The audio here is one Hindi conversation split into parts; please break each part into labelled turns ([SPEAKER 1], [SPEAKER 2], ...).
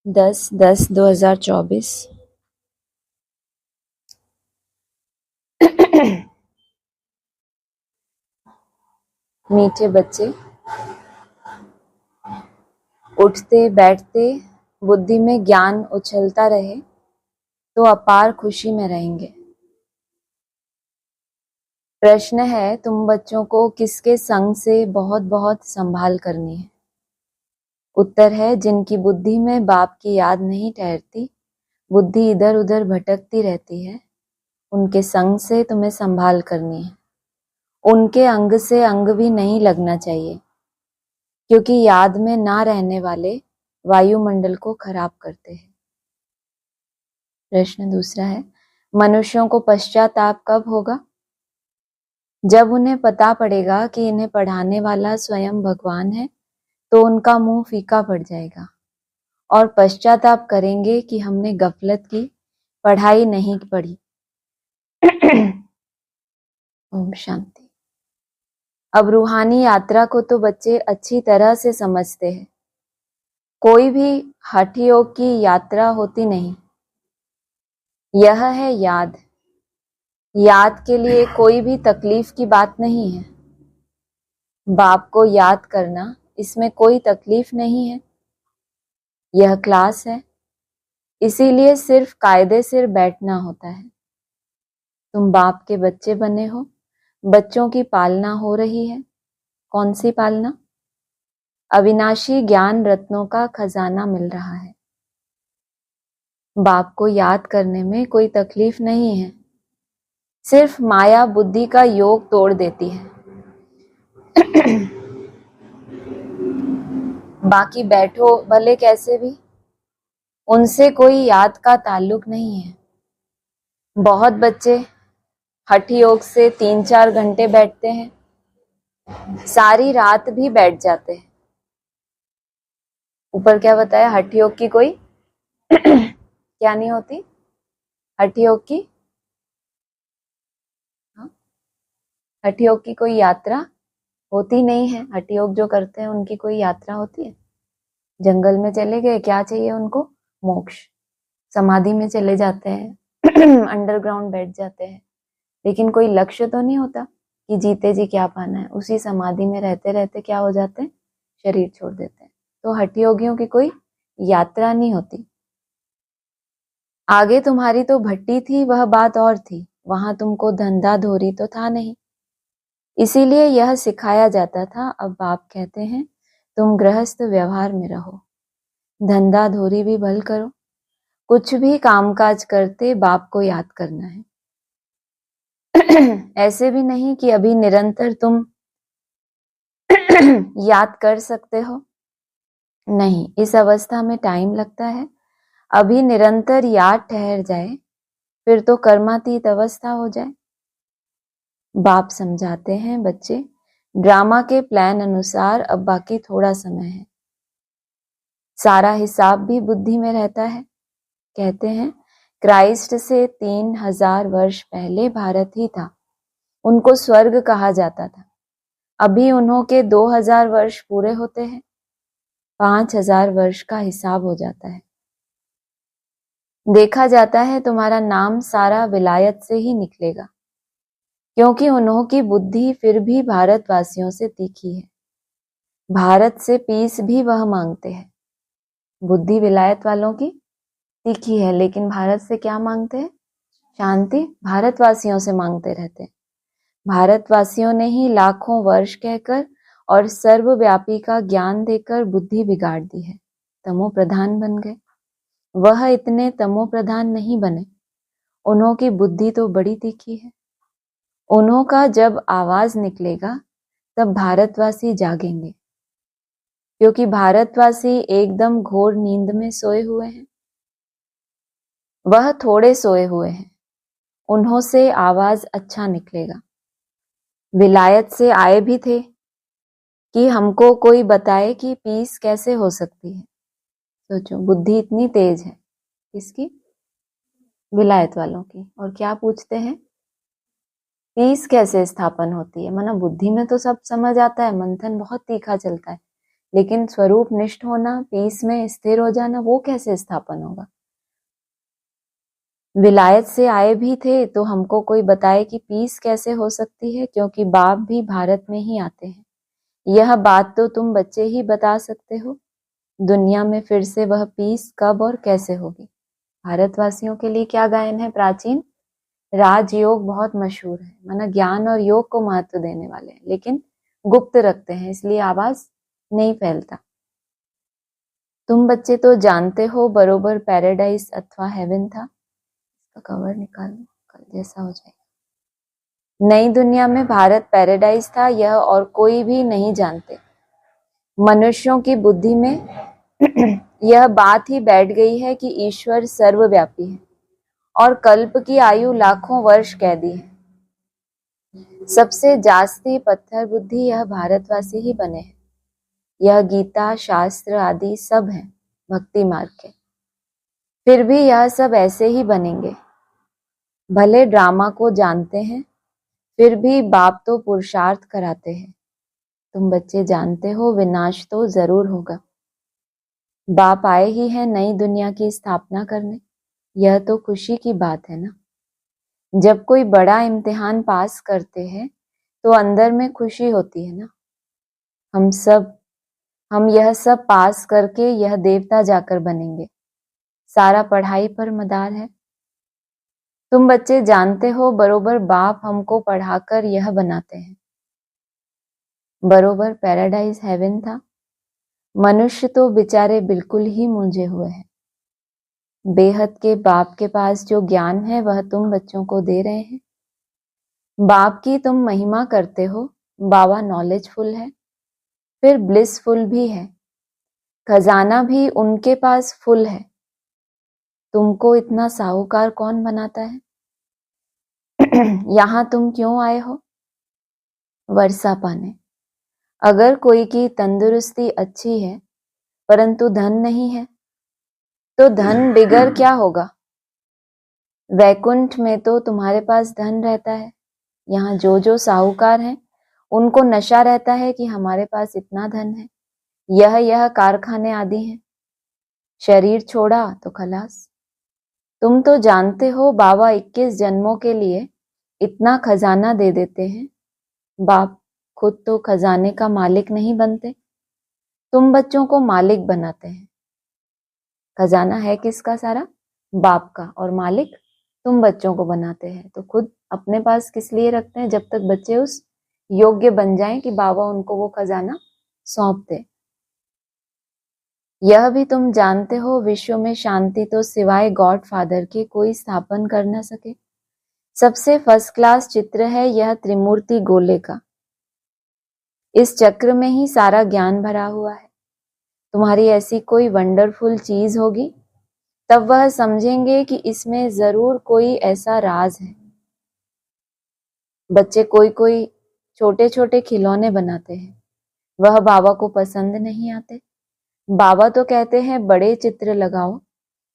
[SPEAKER 1] 10/10/2024। मीठे बच्चे, उठते बैठते बुद्धि में ज्ञान उछलता रहे तो अपार खुशी में रहेंगे। प्रश्न है, तुम बच्चों को किसके संग से बहुत बहुत संभाल करनी है? उत्तर है, जिनकी बुद्धि में बाप की याद नहीं ठहरती, बुद्धि इधर उधर भटकती रहती है, उनके संग से तुम्हें संभाल करनी है। उनके अंग से अंग भी नहीं लगना चाहिए, क्योंकि याद में ना रहने वाले वायुमंडल को खराब करते हैं। प्रश्न दूसरा है, मनुष्यों को पश्चाताप कब होगा? जब उन्हें पता पड़ेगा कि इन्हें पढ़ाने वाला स्वयं भगवान है, तो उनका मुंह फीका पड़ जाएगा और पश्चाताप करेंगे कि हमने गफलत की, पढ़ाई नहीं पढ़ी। ओम शांति। अब रूहानी यात्रा को तो बच्चे अच्छी तरह से समझते हैं। कोई भी हठ योग की यात्रा होती नहीं। यह है याद। याद के लिए कोई भी तकलीफ की बात नहीं है। बाप को याद करना, इसमें कोई तकलीफ नहीं है। यह क्लास है, इसीलिए सिर्फ कायदे से बैठना होता है। तुम बाप के बच्चे बने हो, बच्चों की पालना हो रही है। कौन सी पालना? अविनाशी ज्ञान रत्नों का खजाना मिल रहा है। बाप को याद करने में कोई तकलीफ नहीं है, सिर्फ माया बुद्धि का योग तोड़ देती है। बाकी बैठो भले कैसे भी, उनसे कोई याद का ताल्लुक नहीं है। बहुत बच्चे हठ योग से 3-4 घंटे बैठते हैं, सारी रात भी बैठ जाते हैं। ऊपर क्या बताया? हठ योग की कोई क्या नहीं होती? हठ योग की हठ योग की कोई यात्रा होती नहीं है। हठ योग जो करते हैं उनकी कोई यात्रा होती है? जंगल में चले गए, क्या चाहिए उनको? मोक्ष। समाधि में चले जाते हैं, अंडरग्राउंड बैठ जाते हैं, लेकिन कोई लक्ष्य तो नहीं होता कि जीते जी क्या पाना है। उसी समाधि में रहते रहते क्या हो जाते हैं? शरीर छोड़ देते हैं। तो हठ योगियों की कोई यात्रा नहीं होती। आगे तुम्हारी तो भट्टी थी, वह बात और थी। वहां तुमको धंधा धोरी तो था नहीं, इसीलिए यह सिखाया जाता था। अब बाप कहते हैं तुम गृहस्थ व्यवहार में रहो, धंधा धोरी भी भल करो, कुछ भी कामकाज करते बाप को याद करना है। ऐसे भी नहीं कि अभी निरंतर तुम याद कर सकते हो, नहीं, इस अवस्था में टाइम लगता है। अभी निरंतर याद ठहर जाए, फिर तो कर्मातीत अवस्था हो जाए। बाप समझाते हैं, बच्चे ड्रामा के प्लान अनुसार अब बाकी थोड़ा समय है। सारा हिसाब भी बुद्धि में रहता है। कहते हैं क्राइस्ट से 3000 वर्ष पहले भारत ही था, उनको स्वर्ग कहा जाता था। अभी उन्हों के 2000 वर्ष पूरे होते हैं, 5000 वर्ष का हिसाब हो जाता है। देखा जाता है तुम्हारा नाम सारा विलायत से ही निकलेगा, क्योंकि उन्हों की बुद्धि फिर भी भारतवासियों से तीखी है। भारत से पीस भी वह मांगते हैं। बुद्धि विलायत वालों की तीखी है, लेकिन भारत से क्या मांगते हैं? शांति। भारतवासियों से मांगते रहते हैं। भारतवासियों ने ही लाखों वर्ष कहकर और सर्वव्यापी का ज्ञान देकर बुद्धि बिगाड़ दी है, तमो प्रधान बन गए। वह इतने तमो प्रधान नहीं बने, उन्हों की बुद्धि तो बड़ी तीखी है। उन्हों का जब आवाज निकलेगा तब भारतवासी जागेंगे, क्योंकि भारतवासी एकदम घोर नींद में सोए हुए हैं। वह थोड़े सोए हुए हैं, उन्हों से आवाज अच्छा निकलेगा। विलायत से आए भी थे कि हमको कोई बताए कि पीस कैसे हो सकती है। सोचो, बुद्धि इतनी तेज है किसकी? विलायत वालों की। और क्या पूछते हैं? पीस कैसे स्थापन होती है। माना बुद्धि में तो सब समझ आता है, मंथन बहुत तीखा चलता है, लेकिन स्वरूप निष्ठ होना, पीस में स्थिर हो जाना, वो कैसे स्थापन होगा? विलायत से आए भी थे तो हमको कोई बताए कि पीस कैसे हो सकती है, क्योंकि बाप भी भारत में ही आते हैं। यह बात तो तुम बच्चे ही बता सकते हो। दुनिया में फिर से वह पीस कब और कैसे होगी? भारतवासियों के लिए क्या गायन है प्राचीन? राजयोग बहुत मशहूर है, माना ज्ञान और योग को महत्व देने वाले हैं, लेकिन गुप्त रखते हैं, इसलिए आवाज नहीं फैलता। तुम बच्चे तो जानते हो बरोबर पैराडाइज अथवा हेवन था। इसका कवर निकाल लो, कल जैसा हो जाएगा। नई दुनिया में भारत पैराडाइज था, यह और कोई भी नहीं जानते। मनुष्यों की बुद्धि में यह बात ही बैठ गई है कि ईश्वर सर्वव्यापी है और कल्प की आयु लाखों वर्ष कैदी है। सबसे जास्ती पत्थर बुद्धि यह भारतवासी ही बने हैं। यह गीता शास्त्र आदि सब हैं भक्ति मार्ग के, फिर भी यह सब ऐसे ही बनेंगे। भले ड्रामा को जानते हैं, फिर भी बाप तो पुरुषार्थ कराते हैं। तुम बच्चे जानते हो विनाश तो जरूर होगा। बाप आए ही हैं नई दुनिया की स्थापना करने, यह तो खुशी की बात है ना। जब कोई बड़ा इम्तिहान पास करते हैं तो अंदर में खुशी होती है ना। हम यह सब पास करके यह देवता जाकर बनेंगे। सारा पढ़ाई पर मदार है। तुम बच्चे जानते हो बरोबर बाप हमको पढ़ाकर यह बनाते हैं। बरोबर पैराडाइज हेवन था। मनुष्य तो बेचारे बिल्कुल ही मूंझे हुए हैं। बेहद के बाप के पास जो ज्ञान है वह तुम बच्चों को दे रहे हैं। बाप की तुम महिमा करते हो। बाबा नॉलेजफुल है, फिर ब्लिसफुल भी है। खजाना भी उनके पास फुल है। तुमको इतना साहूकार कौन बनाता है? यहाँ तुम क्यों आए हो? वर्षा पाने। अगर कोई की तंदुरुस्ती अच्छी है परंतु धन नहीं है तो धन बिगड़ क्या होगा? वैकुंठ में तो तुम्हारे पास धन रहता है। यहाँ जो साहूकार हैं उनको नशा रहता है कि हमारे पास इतना धन है, यह कारखाने आदि हैं। शरीर छोड़ा तो खलास। तुम तो जानते हो बाबा 21 जन्मों के लिए इतना खजाना दे देते हैं। बाप खुद तो खजाने का मालिक नहीं बनते, तुम बच्चों को मालिक बनाते हैं। खजाना है किसका? सारा बाप का, और मालिक तुम बच्चों को बनाते हैं। तो खुद अपने पास किस लिए रखते हैं? जब तक बच्चे उस योग्य बन जाएं कि बाबा उनको वो खजाना सौंप दे। यह भी तुम जानते हो विश्व में शांति तो सिवाय गॉड फादर के कोई स्थापन कर न सके। सबसे फर्स्ट क्लास चित्र है यह त्रिमूर्ति गोले का। इस चक्र में ही सारा ज्ञान भरा हुआ है। तुम्हारी ऐसी कोई वंडरफुल चीज होगी तब वह समझेंगे कि इसमें जरूर कोई ऐसा राज है। बच्चे कोई छोटे छोटे खिलौने बनाते हैं, वह बाबा को पसंद नहीं आते। बाबा तो कहते हैं बड़े चित्र लगाओ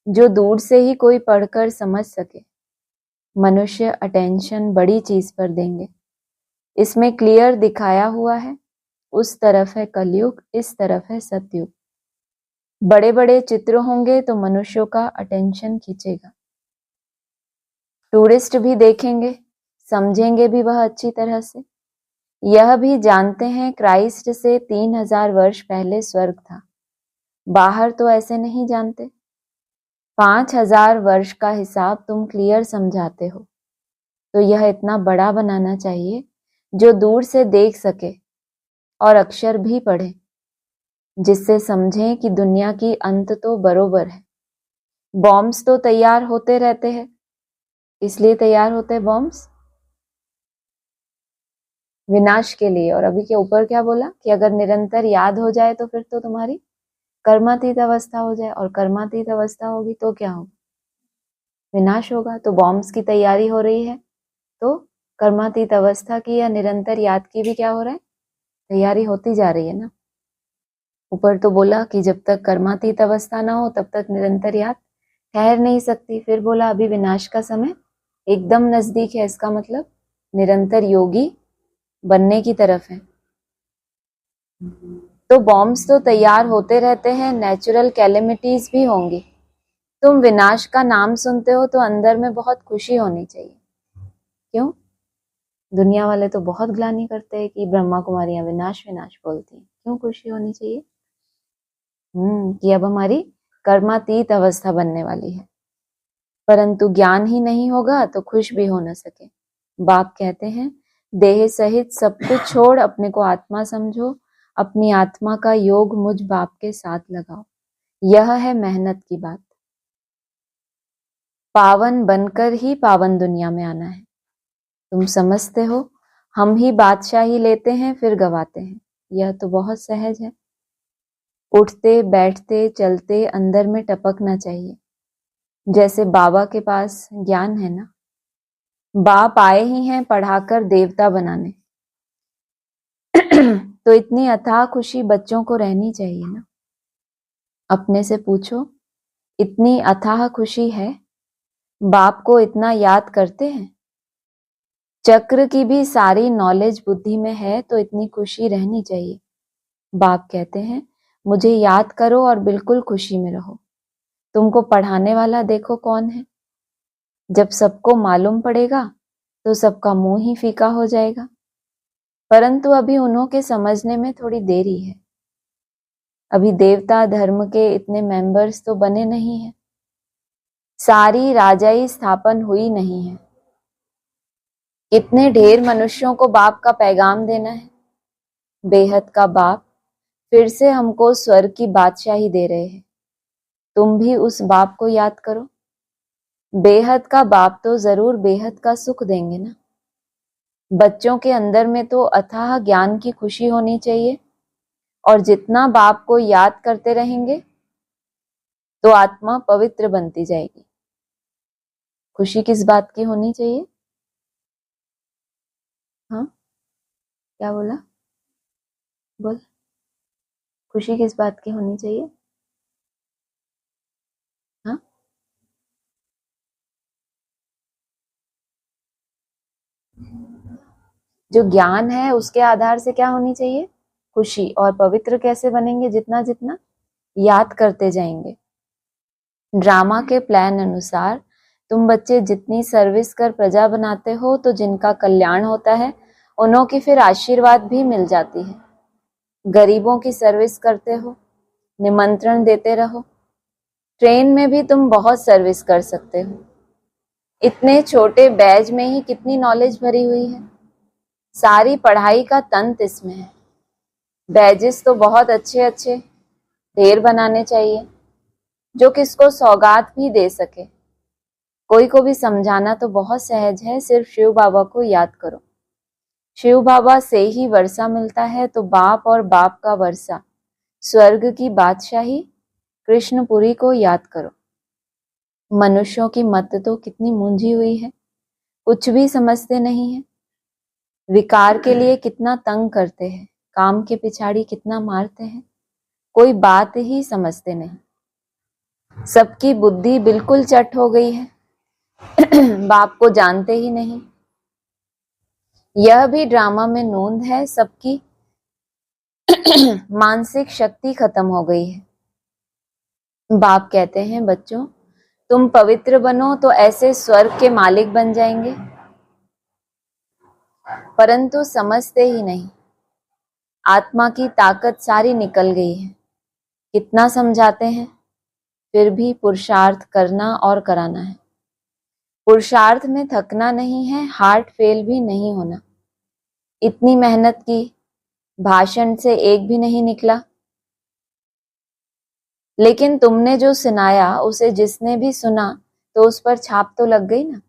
[SPEAKER 1] जो दूर से ही कोई पढ़कर समझ सके। मनुष्य अटेंशन बड़ी चीज पर देंगे। इसमें क्लियर दिखाया हुआ है, उस तरफ है कलयुग, इस तरफ है सतयुग। बड़े बड़े चित्र होंगे तो मनुष्यों का अटेंशन खींचेगा। टूरिस्ट भी देखेंगे, समझेंगे भी वह अच्छी तरह से। यह भी जानते हैं क्राइस्ट से 3000 वर्ष पहले स्वर्ग था। बाहर तो ऐसे नहीं जानते। 5000 वर्ष का हिसाब तुम क्लियर समझाते हो, तो यह इतना बड़ा बनाना चाहिए जो दूर से देख सके और अक्षर भी पढ़े, जिससे समझें कि दुनिया की अंत तो बरोबर है। बॉम्ब्स तो तैयार होते रहते हैं, इसलिए तैयार होते हैं बॉम्ब्स विनाश के लिए। और अभी के ऊपर क्या बोला कि अगर निरंतर याद हो जाए तो फिर तो तुम्हारी कर्मातीत अवस्था हो जाए, और कर्मातीत अवस्था होगी तो क्या होगा? विनाश होगा। तो बॉम्ब्स की तैयारी हो रही है तो कर्मातीत अवस्था की या निरंतर याद की भी क्या हो रहा है? तैयारी होती जा रही है ना। ऊपर तो बोला कि जब तक कर्मातीत अवस्था ना हो तब तक निरंतर याद ठहर नहीं सकती। फिर बोला अभी विनाश का समय एकदम नजदीक है, इसका मतलब निरंतर योगी बनने की तरफ है। तो बॉम्ब्स तो तैयार होते रहते हैं, नेचुरल कैलेमिटीज भी होंगी। तुम विनाश का नाम सुनते हो तो अंदर में बहुत खुशी होनी चाहिए। क्यों? दुनिया वाले तो बहुत ग्लानि करते हैं कि ब्रह्मा कुमारियां विनाश विनाश बोलती हैं। क्यों खुशी होनी चाहिए? कि अब हमारी कर्मातीत अवस्था बनने वाली है। परंतु ज्ञान ही नहीं होगा तो खुश भी हो न सके। बाप कहते हैं, देह सहित सब कुछ छोड़ अपने को आत्मा समझो, अपनी आत्मा का योग मुझ बाप के साथ लगाओ। यह है मेहनत की बात। पावन बनकर ही पावन दुनिया में आना है। तुम समझते हो, हम ही बादशाही लेते हैं फिर गवाते हैं। यह तो बहुत सहज है। उठते बैठते चलते अंदर में टपकना चाहिए। जैसे बाबा के पास ज्ञान है ना, बाप आए ही हैं पढ़ाकर देवता बनाने। तो इतनी अथाह खुशी बच्चों को रहनी चाहिए ना। अपने से पूछो, इतनी अथाह खुशी है? बाप को इतना याद करते हैं? चक्र की भी सारी नॉलेज बुद्धि में है तो इतनी खुशी रहनी चाहिए। बाप कहते हैं, मुझे याद करो और बिल्कुल खुशी में रहो। तुमको पढ़ाने वाला देखो कौन है। जब सबको मालूम पड़ेगा तो सबका मुंह ही फीका हो जाएगा। परंतु अभी उन्हों के समझने में थोड़ी देरी है। अभी देवता धर्म के इतने मेंबर्स तो बने नहीं हैं। सारी राजाई स्थापन हुई नहीं है। इतने ढेर मनुष्यों को बाप का पैगाम देना है। बेहद का बाप फिर से हमको स्वर्ग की बादशाही दे रहे हैं। तुम भी उस बाप को याद करो। बेहद का बाप तो जरूर बेहद का सुख देंगे ना। बच्चों के अंदर में तो अथाह ज्ञान की खुशी होनी चाहिए, और जितना बाप को याद करते रहेंगे तो आत्मा पवित्र बनती जाएगी। खुशी किस बात की होनी चाहिए? हाँ, क्या बोला? बोल। खुशी किस बात की होनी चाहिए? हाँ, जो ज्ञान है उसके आधार से क्या होनी चाहिए? खुशी। और पवित्र कैसे बनेंगे? जितना जितना याद करते जाएंगे। ड्रामा के प्लान अनुसार तुम बच्चे जितनी सर्विस कर प्रजा बनाते हो तो जिनका कल्याण होता है उन्हों की फिर आशीर्वाद भी मिल जाती है। गरीबों की सर्विस करते हो, निमंत्रण देते रहो। ट्रेन में भी तुम बहुत सर्विस कर सकते हो। इतने छोटे बैज में ही कितनी नॉलेज भरी हुई है। सारी पढ़ाई का तंत इसमें है। बैजेस तो बहुत अच्छे अच्छे ढेर बनाने चाहिए, जो किसको सौगात भी दे सके। कोई को भी समझाना तो बहुत सहज है। सिर्फ शिव बाबा को याद करो। शिव बाबा से ही वर्षा मिलता है, तो बाप और बाप का वर्षा, स्वर्ग की बादशाही, कृष्णपुरी को याद करो। मनुष्यों की मत तो कितनी मूंझी हुई है, कुछ भी समझते नहीं है। विकार के लिए कितना तंग करते हैं, काम के पिछाड़ी कितना मारते हैं, कोई बात ही समझते नहीं। सबकी बुद्धि बिल्कुल चट हो गई है। बाप को जानते ही नहीं। यह भी ड्रामा में नोंद है। सबकी मानसिक शक्ति खत्म हो गई है। बाप कहते हैं, बच्चों तुम पवित्र बनो तो ऐसे स्वर्ग के मालिक बन जाएंगे। परंतु समझते ही नहीं। आत्मा की ताकत सारी निकल गई है। कितना समझाते हैं, फिर भी पुरुषार्थ करना और कराना है। पुरुषार्थ में थकना नहीं है, हार्ट फेल भी नहीं होना। इतनी मेहनत की, भाषण से एक भी नहीं निकला। लेकिन तुमने जो सुनाया उसे जिसने भी सुना तो उस पर छाप तो लग गई ना।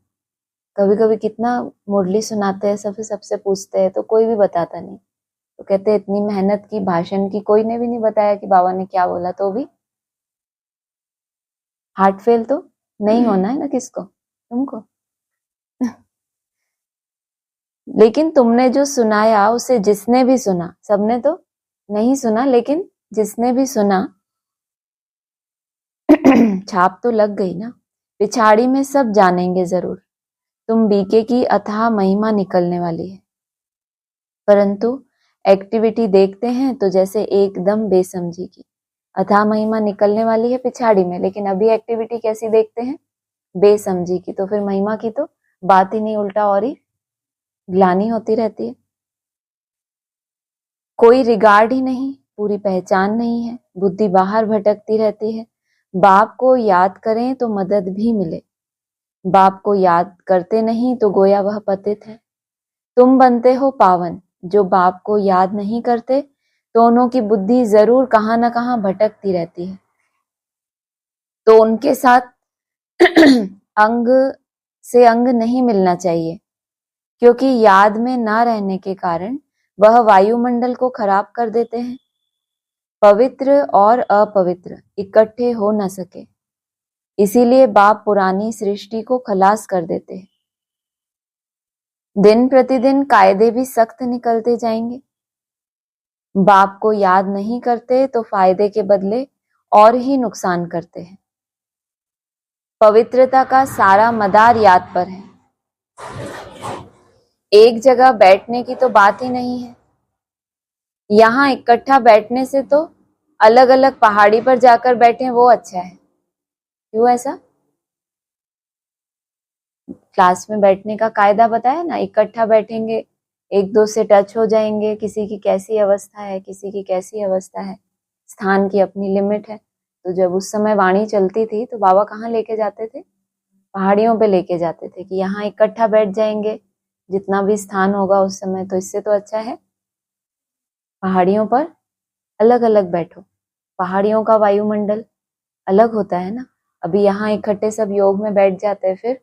[SPEAKER 1] कभी कभी कितना मुरली सुनाते हैं, सबसे पूछते हैं तो कोई भी बताता नहीं। तो कहते हैं इतनी मेहनत की, भाषण की, कोई ने भी नहीं बताया कि बाबा ने क्या बोला, तो भी हार्ट फेल तो नहीं होना है ना किसको? तुमको। लेकिन तुमने जो सुनाया उसे जिसने भी सुना, सबने तो नहीं सुना, लेकिन जिसने भी सुना छाप तो लग गई ना। पिछाड़ी में सब जानेंगे जरूर। तुम बीके की अथाह महिमा निकलने वाली है। परंतु एक्टिविटी देखते हैं तो जैसे एकदम बेसमझी की, अथाह महिमा निकलने वाली है पिछाड़ी में, लेकिन अभी एक्टिविटी कैसी देखते हैं, बेसमझी की, तो फिर महिमा की तो बात ही नहीं, उल्टा और ही ग्लानि होती रहती है। कोई रिगार्ड ही नहीं, पूरी पहचान नहीं है, बुद्धि बाहर भटकती रहती है। बाप को याद करें तो मदद भी मिले, बाप को याद करते नहीं तो गोया वह पतित है। तुम बनते हो पावन, जो बाप को याद नहीं करते तो उन्हों की बुद्धि जरूर कहां ना कहां भटकती रहती है। तो उनके साथ अंग से अंग नहीं मिलना चाहिए, क्योंकि याद में ना रहने के कारण वह वायुमंडल को खराब कर देते हैं। पवित्र और अपवित्र इकट्ठे हो न सके, इसीलिए बाप पुरानी सृष्टि को खलास कर देते हैं। दिन प्रतिदिन कायदे भी सख्त निकलते जाएंगे। बाप को याद नहीं करते तो फायदे के बदले और ही नुकसान करते हैं। पवित्रता का सारा मदार याद पर है, एक जगह बैठने की तो बात ही नहीं है। यहाँ इकट्ठा बैठने से तो अलग अलग पहाड़ी पर जाकर बैठे वो अच्छा है। क्यों ऐसा? क्लास में बैठने का कायदा बताया ना, इकट्ठा बैठेंगे, एक दो से टच हो जाएंगे, किसी की कैसी अवस्था है, किसी की कैसी अवस्था है, स्थान की अपनी लिमिट है। तो जब उस समय वाणी चलती थी तो बाबा कहाँ लेके जाते थे, पहाड़ियों पे लेके जाते थे कि यहाँ इकट्ठा बैठ जाएंगे, जितना भी स्थान होगा उस समय, तो इससे तो अच्छा है पहाड़ियों पर अलग अलग बैठो। पहाड़ियों का वायुमंडल अलग होता है ना। अभी यहाँ इकट्ठे सब योग में बैठ जाते हैं, फिर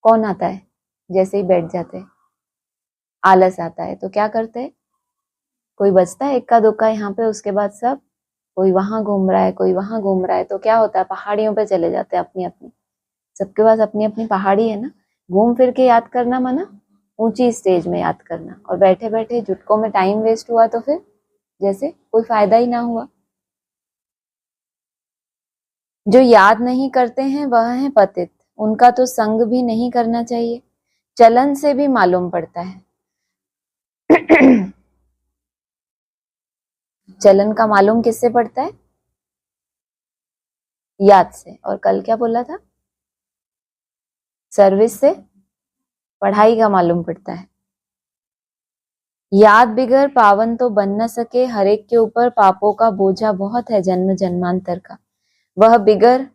[SPEAKER 1] कौन आता है, जैसे ही बैठ जाते हैं आलस आता है, तो क्या करते हैं, कोई बचता है इक्का दुक्का यहाँ पे, उसके बाद सब कोई वहां घूम रहा है, कोई वहां घूम रहा है, तो क्या होता है, पहाड़ियों पे चले जाते हैं अपनी अपनी। सबके पास अपनी अपनी पहाड़ी है ना, घूम फिर के याद करना माना ऊंची स्टेज में याद करना, और बैठे बैठे झुटकों में टाइम वेस्ट हुआ तो फिर जैसे कोई फायदा ही ना हुआ। जो याद नहीं करते हैं वह है पतित, उनका तो संग भी नहीं करना चाहिए, चलन से भी मालूम पड़ता है। चलन का मालूम किससे पड़ता है, याद से। और कल क्या बोला था, सर्विस से, पढ़ाई का मालूम पड़ता है। याद बिगर पावन तो बन न सके, हर एक के ऊपर पापों का बोझा बहुत है जन्म जन्मांतर का। वह बिगर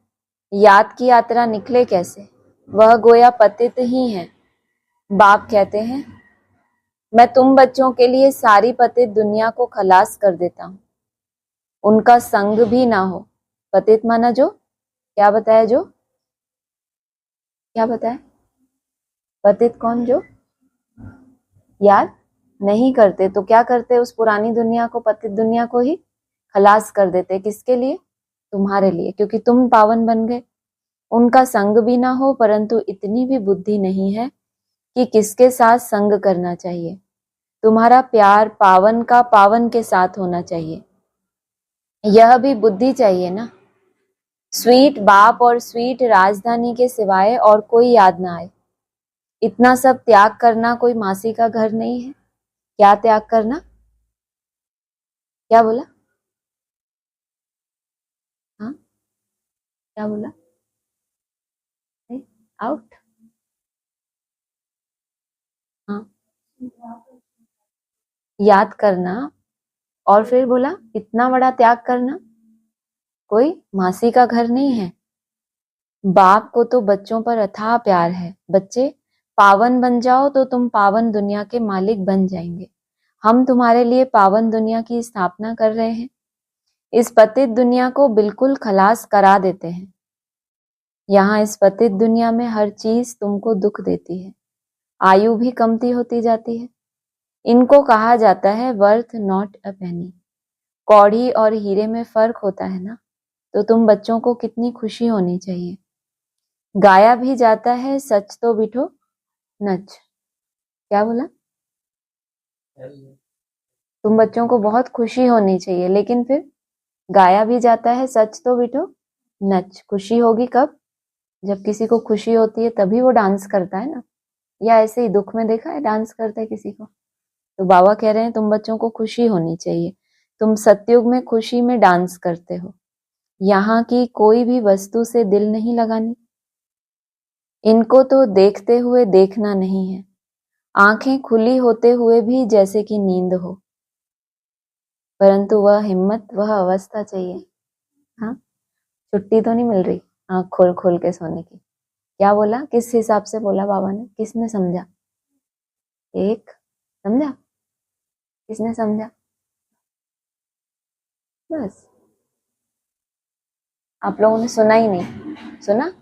[SPEAKER 1] याद की यात्रा निकले कैसे, वह गोया पतित ही है। बाप कहते हैं मैं तुम बच्चों के लिए सारी पतित दुनिया को खलास कर देता हूं, उनका संग भी ना हो। पतित माना जो, क्या बताया, जो क्या बताया, पतित कौन, जो याद नहीं करते, तो क्या करते, उस पुरानी दुनिया को, पतित दुनिया को ही खलास कर देते। किसके लिए, तुम्हारे लिए, क्योंकि तुम पावन बन गए। उनका संग भी ना हो, परंतु इतनी भी बुद्धि नहीं है कि किसके साथ संग करना चाहिए। तुम्हारा प्यार पावन का पावन के साथ होना चाहिए, यह भी बुद्धि चाहिए ना। स्वीट बाप और स्वीट राजधानी के सिवाय और कोई याद ना आए। इतना सब त्याग करना कोई मासी का घर नहीं है। क्या त्याग करना, क्या बोला, हाँ क्या बोला, आउट, हाँ याद करना, और फिर बोला इतना बड़ा त्याग करना कोई मासी का घर नहीं है। बाप को तो बच्चों पर अथाह प्यार है। बच्चे पावन बन जाओ तो तुम पावन दुनिया के मालिक बन जाएंगे। हम तुम्हारे लिए पावन दुनिया की स्थापना कर रहे हैं, इस पतित दुनिया को बिल्कुल खलास करा देते हैं। यहाँ इस पतित दुनिया में हर चीज तुमको दुख देती है, आयु भी कमती होती जाती है। इनको कहा जाता है वर्थ नॉट अ पेनी। कौड़ी और हीरे में फर्क होता है ना, तो तुम बच्चों को कितनी खुशी होनी चाहिए। गाया भी जाता है सच तो बिठो नच, क्या बोला, तुम बच्चों को बहुत खुशी होनी चाहिए, लेकिन फिर गाया भी जाता है सच तो बिठो नच। खुशी होगी कब, जब किसी को खुशी होती है तभी वो डांस करता है ना, या ऐसे ही दुख में देखा है डांस करते किसी को, तो बाबा कह रहे हैं तुम बच्चों को खुशी होनी चाहिए, तुम सतयुग में खुशी में डांस करते हो, यहाँ की कोई भी वस्तु से दिल नहीं लगानी, इनको तो देखते हुए देखना नहीं है, आंखें खुली होते हुए भी जैसे कि नींद हो, परंतु वह हिम्मत, वह अवस्था चाहिए। हाँ, छुट्टी तो नहीं मिल रही आंख खोल खोल के सोने की। क्या बोला, किस हिसाब से बोला बाबा ने, किसने समझा? एक समझा, किसने समझा? बस आप लोगों ने सुना ही नहीं, सुना?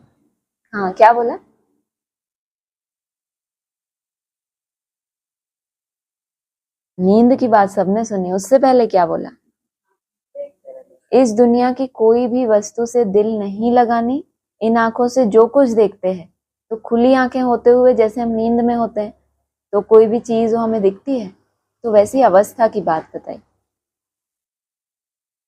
[SPEAKER 1] हाँ, क्या बोला? नींद की बात सबने सुनी, उससे पहले क्या बोला? इस दुनिया की कोई भी वस्तु से दिल नहीं लगानी, इन आंखों से जो कुछ देखते हैं, तो खुली आंखें होते हुए जैसे हम नींद में होते हैं, तो कोई भी चीज हमें दिखती है, तो वैसी अवस्था की बात बताई।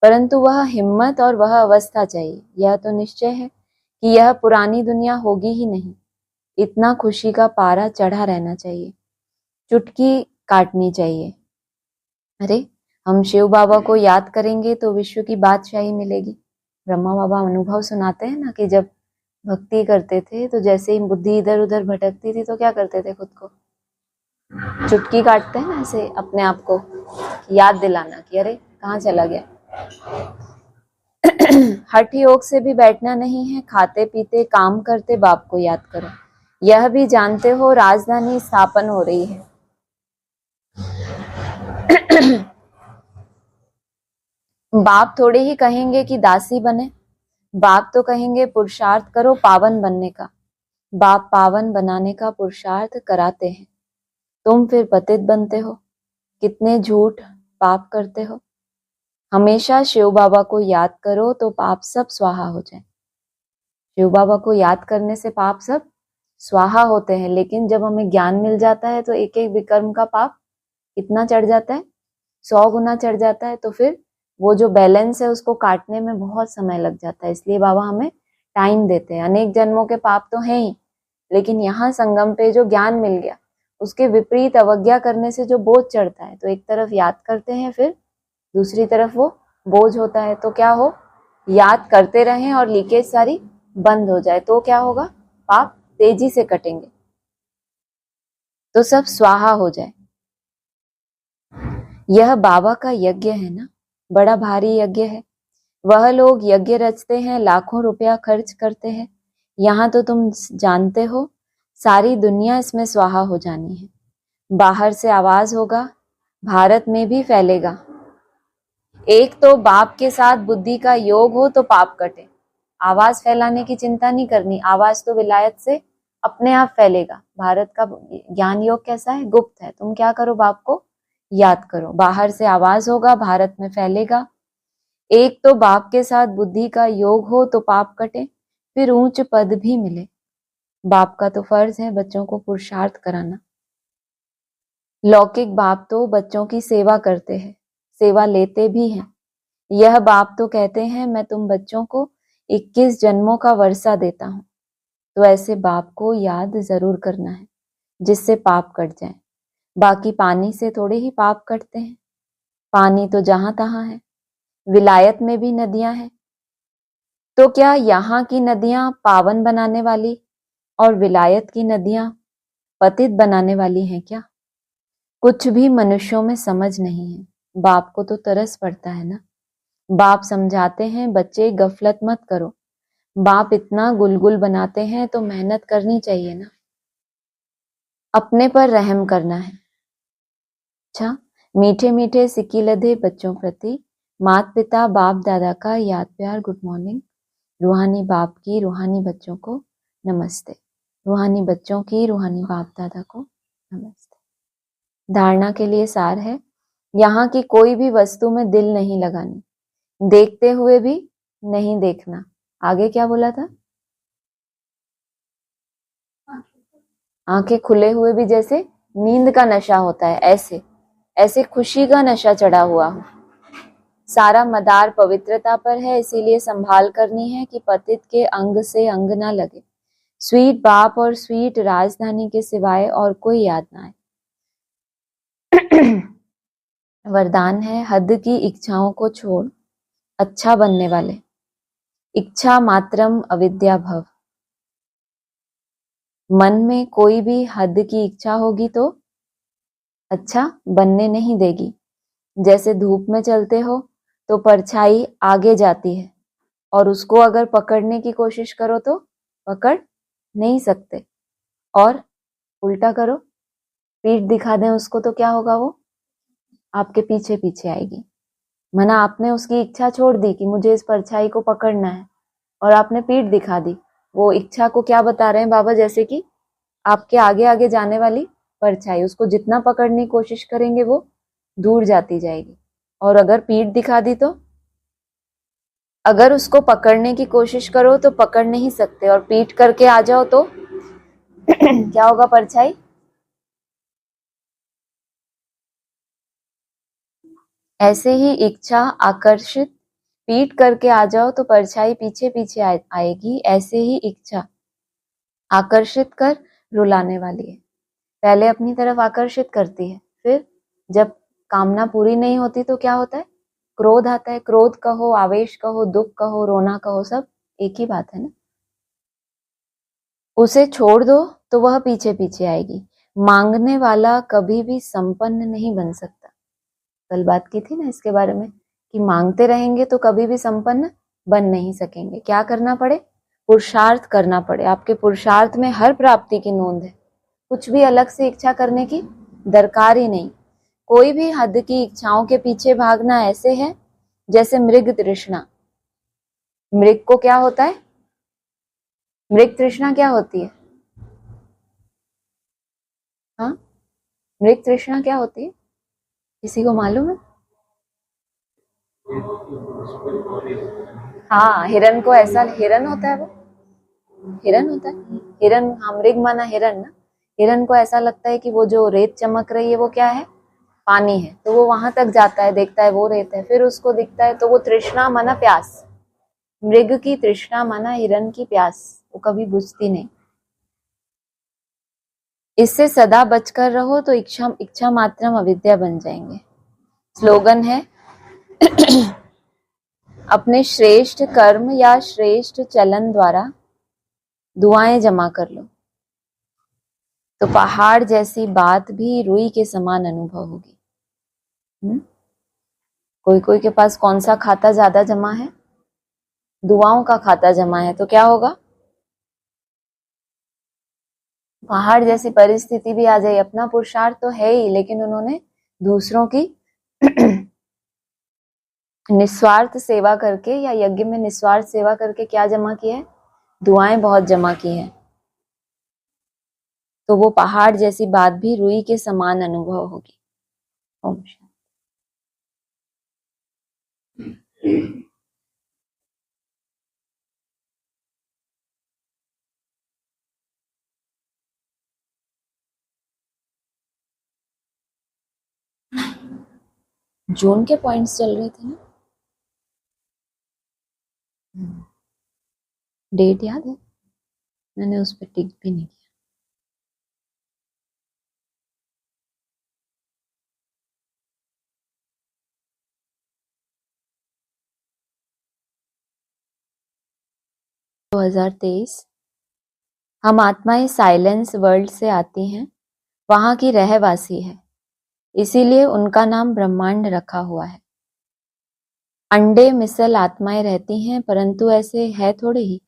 [SPEAKER 1] परंतु वह हिम्मत और वह अवस्था चाहिए, यह तो निश्चय है कि यह पुरानी दुनिया होगी ही नहीं, इतना खुशी का पारा चढ़ा रहना चाहिए, चुटकी काटनी चाहिए। अरे, हम शिव बाबा को याद करेंगे तो विश्व की बादशाही मिलेगी। ब्रह्मा बाबा अनुभव सुनाते हैं ना कि जब भक्ति करते थे तो जैसे ही बुद्धि इधर उधर भटकती थी तो क्या करते थे, खुद को चुटकी काटते हैं ना, ऐसे अपने आप को याद दिलाना कि अरे कहाँ चला गया। हठ योग से भी बैठना नहीं है, खाते पीते काम करते बाप को याद करो, यह भी जानते हो राजधानी स्थापन हो रही है। बाप थोड़े ही कहेंगे कि दासी बने, बाप तो कहेंगे पुरुषार्थ करो पावन बनने का। बाप पावन बनाने का पुरुषार्थ कराते हैं, तुम फिर पतित बनते हो, कितने झूठ पाप करते हो। हमेशा शिव बाबा को याद करो तो पाप सब स्वाहा हो जाए। शिव बाबा को याद करने से पाप सब स्वाहा होते हैं, लेकिन जब हमें ज्ञान मिल जाता है तो एक एक विकर्म का पाप कितना चढ़ जाता है, 100 गुना चढ़ जाता है। तो फिर वो जो बैलेंस है उसको काटने में बहुत समय लग जाता है, इसलिए बाबा हमें टाइम देते हैं। अनेक जन्मों के पाप तो हैं ही, लेकिन यहाँ संगम पे जो ज्ञान मिल गया उसके विपरीत अवज्ञा करने से जो बोझ चढ़ता है, तो एक तरफ याद करते हैं, फिर दूसरी तरफ वो बोझ होता है, तो क्या हो, याद करते रहें और लीकेज सारी बंद हो जाए, तो क्या होगा, पाप तेजी से कटेंगे, तो सब स्वाहा हो जाए। यह बाबा का यज्ञ है ना, बड़ा भारी यज्ञ है। वह लोग यज्ञ रचते हैं, लाखों रुपया खर्च करते हैं, यहाँ तो तुम जानते हो सारी दुनिया इसमें स्वाहा हो जानी है। बाहर से आवाज होगा, भारत में भी फैलेगा। एक तो बाप के साथ बुद्धि का योग हो तो पाप कटे। आवाज फैलाने की चिंता नहीं करनी, आवाज तो विलायत से अपने आप फैलेगा। भारत का ज्ञान योग कैसा है, गुप्त है, तुम क्या करो, बाप को याद करो, बाहर से आवाज होगा, भारत में फैलेगा। एक तो बाप के साथ बुद्धि का योग हो तो पाप कटे, फिर ऊंच पद भी मिले। बाप का तो फर्ज है बच्चों को पुरुषार्थ कराना। लौकिक बाप तो बच्चों की सेवा करते हैं, सेवा लेते भी हैं। यह बाप तो कहते हैं मैं तुम बच्चों को 21 जन्मों का वर्षा देता हूं, तो ऐसे बाप को याद जरूर करना है जिससे पाप कट जाए। बाकी पानी से थोड़े ही पाप कटते हैं, पानी तो जहां तहां है, विलायत में भी नदियां हैं। तो क्या यहाँ की नदियां पावन बनाने वाली और विलायत की नदियां पतित बनाने वाली हैं क्या? कुछ भी मनुष्यों में समझ नहीं है। बाप को तो तरस पड़ता है ना। बाप समझाते हैं बच्चे गफलत मत करो, बाप इतना गुलगुल बनाते हैं तो मेहनत करनी चाहिए ना, अपने पर रहम करना है। अच्छा, मीठे मीठे सिक्की लधे बच्चों प्रति माता पिता बाप दादा का याद प्यार गुड मॉर्निंग। रूहानी बाप की रूहानी बच्चों को नमस्ते, रूहानी बच्चों की रूहानी बाप दादा को नमस्ते। धारणा के लिए सार है, यहाँ की कोई भी वस्तु में दिल नहीं लगानी, देखते हुए भी नहीं देखना। आगे क्या बोला था, आंखें खुले हुए भी जैसे नींद का नशा होता है, ऐसे ऐसे खुशी का नशा चढ़ा हुआ हो। सारा मदार पवित्रता पर है, इसीलिए संभाल करनी है कि पतित के अंग से अंग ना लगे। स्वीट बाप और स्वीट राजधानी के सिवाय और कोई याद ना आए। वरदान है हद की इच्छाओं को छोड़ अच्छा बनने वाले। इच्छा मात्रम अविद्या भव। मन में कोई भी हद की इच्छा होगी तो अच्छा बनने नहीं देगी। जैसे धूप में चलते हो तो परछाई आगे जाती है और उसको अगर पकड़ने की कोशिश करो तो पकड़ नहीं सकते, और उल्टा करो, पीठ दिखा दें उसको तो क्या होगा, वो आपके पीछे पीछे आएगी। मना आपने उसकी इच्छा छोड़ दी कि मुझे इस परछाई को पकड़ना है और आपने पीठ दिखा दी। वो इच्छा को क्या बता रहे हैं बाबा, जैसे कि आपके आगे आगे जाने वाली परछाई, उसको जितना पकड़ने की कोशिश करेंगे वो दूर जाती जाएगी। और अगर पीठ दिखा दी तो अगर उसको पकड़ने की कोशिश करो तो पकड़ नहीं सकते, और पीठ करके आ जाओ तो क्या होगा, परछाई ऐसे ही इच्छा आकर्षित, पीठ करके आ जाओ तो परछाई पीछे पीछे आएगी। ऐसे ही इच्छा आकर्षित कर रुलाने वाली है। पहले अपनी तरफ आकर्षित करती है, फिर जब कामना पूरी नहीं होती तो क्या होता है, क्रोध आता है। क्रोध कहो, आवेश कहो, दुख कहो, रोना कहो, सब एक ही बात है ना। उसे छोड़ दो तो वह पीछे पीछे आएगी। मांगने वाला कभी भी संपन्न नहीं बन सकता। कल बात की थी ना इसके बारे में कि मांगते रहेंगे तो कभी भी संपन्न बन नहीं सकेंगे। क्या करना पड़े, पुरुषार्थ करना पड़े। आपके पुरुषार्थ में हर प्राप्ति की नोंद है। कुछ भी अलग से इच्छा करने की दरकार ही नहीं। कोई भी हद की इच्छाओं के पीछे भागना ऐसे है जैसे मृग तृष्णा। मृग को क्या होता है, मृग तृष्णा क्या होती है, हाँ, मृग तृष्णा क्या होती है, किसी को मालूम है? हाँ, हिरन को ऐसा, हिरन होता है वो, हिरन होता है, हिरन, हाँ, मृग माना हिरन ना। हिरन को ऐसा लगता है कि वो जो रेत चमक रही है वो क्या है, पानी है, तो वो वहां तक जाता है, देखता है वो रेत है, फिर उसको दिखता है तो वो तृष्णा माना प्यास। मृग की तृष्णा माना हिरन की प्यास, वो कभी बुझती नहीं। इससे सदा बचकर रहो तो इच्छा इच्छा मात्रम अविद्या बन जाएंगे। स्लोगन है अपने श्रेष्ठ कर्म या श्रेष्ठ चलन द्वारा दुआएं जमा कर लो तो पहाड़ जैसी बात भी रुई के समान अनुभव होगी। कोई कोई के पास कौन सा खाता ज्यादा जमा है, दुआओं का खाता जमा है, तो क्या होगा, पहाड़ जैसी परिस्थिति भी आ जाए। अपना पुरुषार्थ तो है ही, लेकिन उन्होंने दूसरों की निस्वार्थ सेवा करके या यज्ञ में निस्वार्थ सेवा करके क्या जमा किया है, दुआएं बहुत जमा की हैं, तो वो पहाड़ जैसी बात भी रुई के समान अनुभव होगी। ओम शांति। जून के पॉइंट्स चल रहे थे ना, डेट याद है, मैंने उस पर टिक भी नहीं किया। दो 2023। हम आत्माएं साइलेंस वर्ल्ड से आती हैं, वहां की रहवासी है, इसीलिए उनका नाम ब्रह्मांड रखा हुआ है। अंडे मिसल आत्माएं रहती हैं, परंतु ऐसे है थोड़े ही।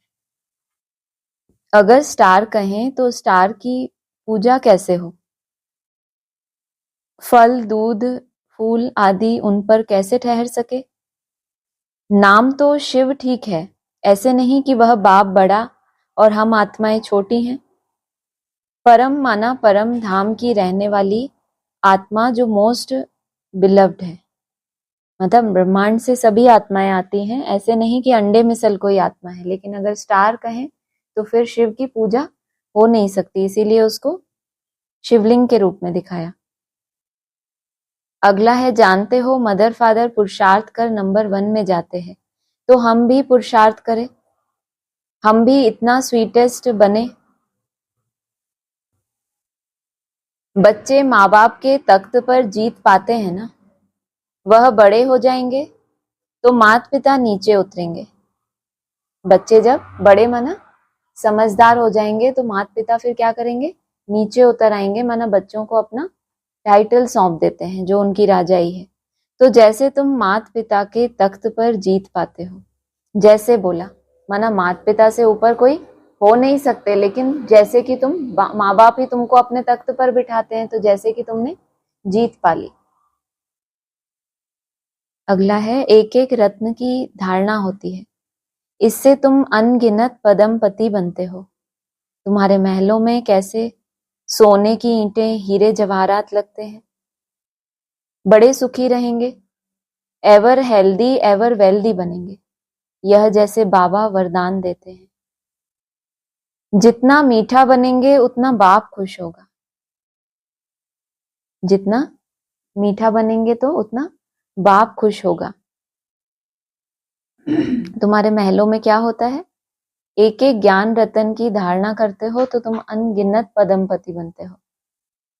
[SPEAKER 1] अगर स्टार कहें तो स्टार की पूजा कैसे हो, फल दूध फूल आदि उन पर कैसे ठहर सके। नाम तो शिव ठीक है, ऐसे नहीं कि वह बाप बड़ा और हम आत्माएं छोटी हैं। परम माना परम धाम की रहने वाली आत्मा जो मोस्ट बिलव्ड है, मतलब ब्रह्मांड से सभी आत्माएं आती हैं, ऐसे नहीं कि अंडे मिसल कोई आत्मा है। लेकिन अगर स्टार कहें तो फिर शिव की पूजा हो नहीं सकती, इसीलिए उसको शिवलिंग के रूप में दिखाया। अगला है, जानते हो मदर फादर पुरुषार्थ कर नंबर 1 में जाते हैं, तो हम भी पुरुषार्थ करें, हम भी इतना स्वीटेस्ट बने। बच्चे माँ बाप के तख्त पर जीत पाते हैं ना, वह बड़े हो जाएंगे तो माता पिता नीचे उतरेंगे। बच्चे जब बड़े माना समझदार हो जाएंगे तो माता पिता फिर क्या करेंगे, नीचे उतर आएंगे, माना बच्चों को अपना टाइटल सौंप देते हैं जो उनकी राजाई है। तो जैसे तुम माता पिता के तख्त पर जीत पाते हो, जैसे बोला माना माता पिता से ऊपर कोई हो नहीं सकते, लेकिन जैसे कि तुम माँ बाप ही तुमको अपने तख्त पर बिठाते हैं, तो जैसे कि तुमने जीत पा ली। अगला है एक एक रत्न की धारणा होती है, इससे तुम अनगिनत पदमपति बनते हो। तुम्हारे महलों में कैसे सोने की ईंटें हीरे जवाहरात लगते हैं। बड़े सुखी रहेंगे, एवर हेल्दी एवर वेल्दी बनेंगे, यह जैसे बाबा वरदान देते हैं। जितना मीठा बनेंगे उतना बाप खुश होगा। जितना मीठा बनेंगे तो उतना बाप खुश होगा। तुम्हारे महलों में क्या होता है, एक एक ज्ञान रतन की धारणा करते हो तो तुम अनगिनत पदमपति बनते हो।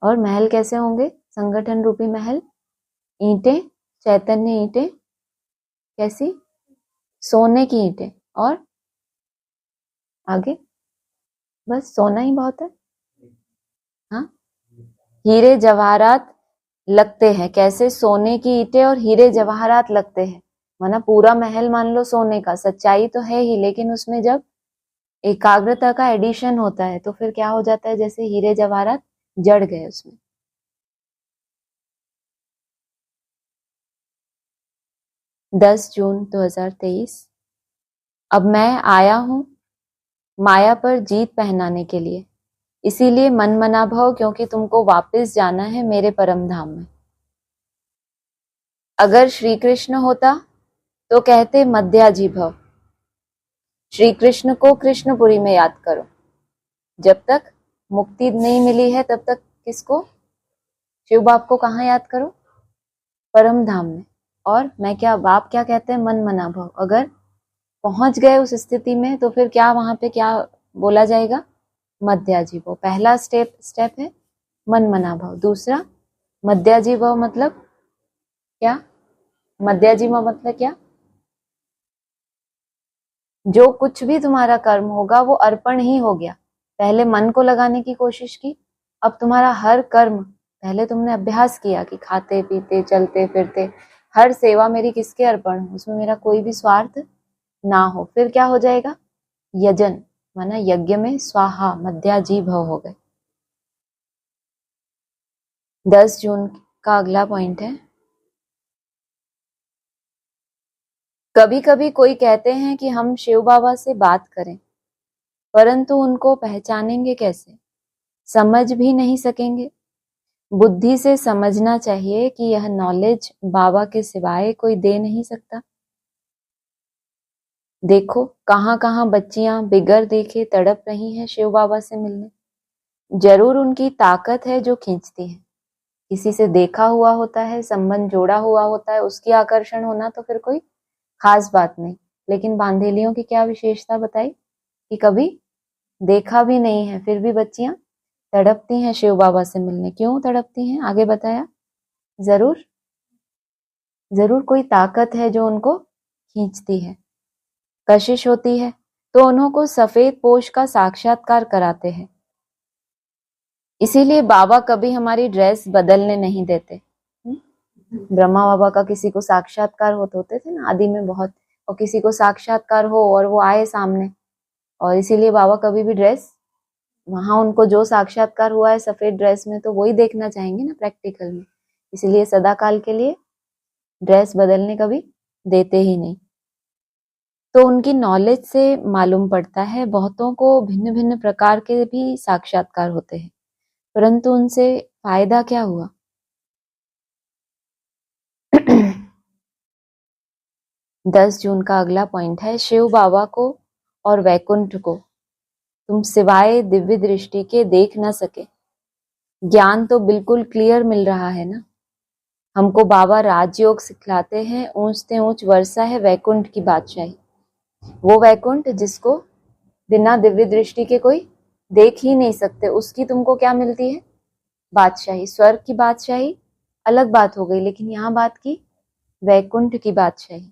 [SPEAKER 1] और महल कैसे होंगे, संगठन रूपी महल, ईंटें चैतन्य ईंटें, कैसी, सोने की ईंटें, और आगे बस सोना ही बहुत है। हाँ, हीरे जवाहरात लगते हैं, कैसे, सोने की ईंटें और हीरे जवाहरात लगते हैं। माना पूरा महल मान लो सोने का, सच्चाई तो है ही, लेकिन उसमें जब एकाग्रता का एडिशन होता है तो फिर क्या हो जाता है, जैसे हीरे जवाहरात जड़ गए उसमें। 10 जून 2023। अब मैं आया हूं माया पर जीत पहनाने के लिए, इसीलिए मन मना भव, क्योंकि तुमको वापस जाना है मेरे परम धाम में। अगर श्री कृष्ण होता तो कहते मध्याजी भव, श्री कृष्ण को कृष्णपुरी में याद करो। जब तक मुक्ति नहीं मिली है तब तक किसको, शिव बाप को कहाँ याद करो, परम धाम में। और मैं क्या, बाप क्या कहते हैं, मन मना भव। अगर पहुंच गए उस स्थिति में तो फिर क्या, वहां पे क्या बोला जाएगा, मध्याजी भव। पहला स्टेप है मन मना भव। दूसरा मध्याजी भव मतलब क्या, मध्याजी भव मतलब क्या, जो कुछ भी तुम्हारा कर्म होगा वो अर्पण ही हो गया। पहले मन को लगाने की कोशिश की, अब तुम्हारा हर कर्म, पहले तुमने अभ्यास किया कि खाते पीते चलते फिरते हर सेवा मेरी किसके अर्पण हो, उसमें मेरा कोई भी स्वार्थ ना हो। फिर क्या हो जाएगा, यजन, माना यज्ञ में स्वाहा, मध्याजी भव हो गए। 10 जून का अगला पॉइंट है, कभी कभी कोई कहते हैं कि हम शिव बाबा से बात करें, परंतु उनको पहचानेंगे कैसे, समझ भी नहीं सकेंगे। बुद्धि से समझना चाहिए कि यह नॉलेज बाबा के सिवाय कोई दे नहीं सकता। देखो कहां कहां बच्चियां बिगर देखे तड़प रही हैं शिव बाबा से मिलने। जरूर उनकी ताकत है जो खींचती है, किसी से देखा हुआ होता है, संबंध जोड़ा हुआ होता है, उसकी आकर्षण होना तो फिर कोई खास बात नहीं। लेकिन बांधेलियों की क्या विशेषता बताई कि कभी देखा भी नहीं है फिर भी बच्चियां तड़पती हैं शिव बाबा से मिलने। क्यों तड़पती हैं, आगे बताया, जरूर जरूर कोई ताकत है जो उनको खींचती है। कशिश होती है तो उन्हों को सफेद पोश का साक्षात्कार कराते हैं। इसीलिए बाबा कभी हमारी ड्रेस बदलने नहीं देते। ब्रह्मा बाबा का किसी को साक्षात्कार होते थे ना आदि में बहुत, और किसी को साक्षात्कार हो और वो आए सामने, और इसीलिए बाबा कभी भी ड्रेस, वहां उनको जो साक्षात्कार हुआ है सफेद ड्रेस में तो वही देखना चाहेंगे ना प्रैक्टिकल में, इसलिए सदा काल के लिए ड्रेस बदलने कभी देते ही नहीं। तो उनकी नॉलेज से मालूम पड़ता है बहुतों को भिन्न भिन्न प्रकार के भी साक्षात्कार होते हैं, परंतु उनसे फायदा क्या हुआ। 10 जून का अगला पॉइंट है, शिव बाबा को और वैकुंठ को तुम सिवाय दिव्य दृष्टि के देख न सके। ज्ञान तो बिल्कुल क्लियर मिल रहा है ना, हमको बाबा राजयोग सिखलाते हैं, ऊंचते ऊंच वर्षा है वैकुंठ की बादशाही। वो वैकुंठ जिसको बिना दिव्य दृष्टि के कोई देख ही नहीं सकते, उसकी तुमको क्या मिलती है, बादशाही, स्वर्ग की बादशाही अलग बात हो गई, लेकिन यहाँ बात की वैकुंठ की बादशाही।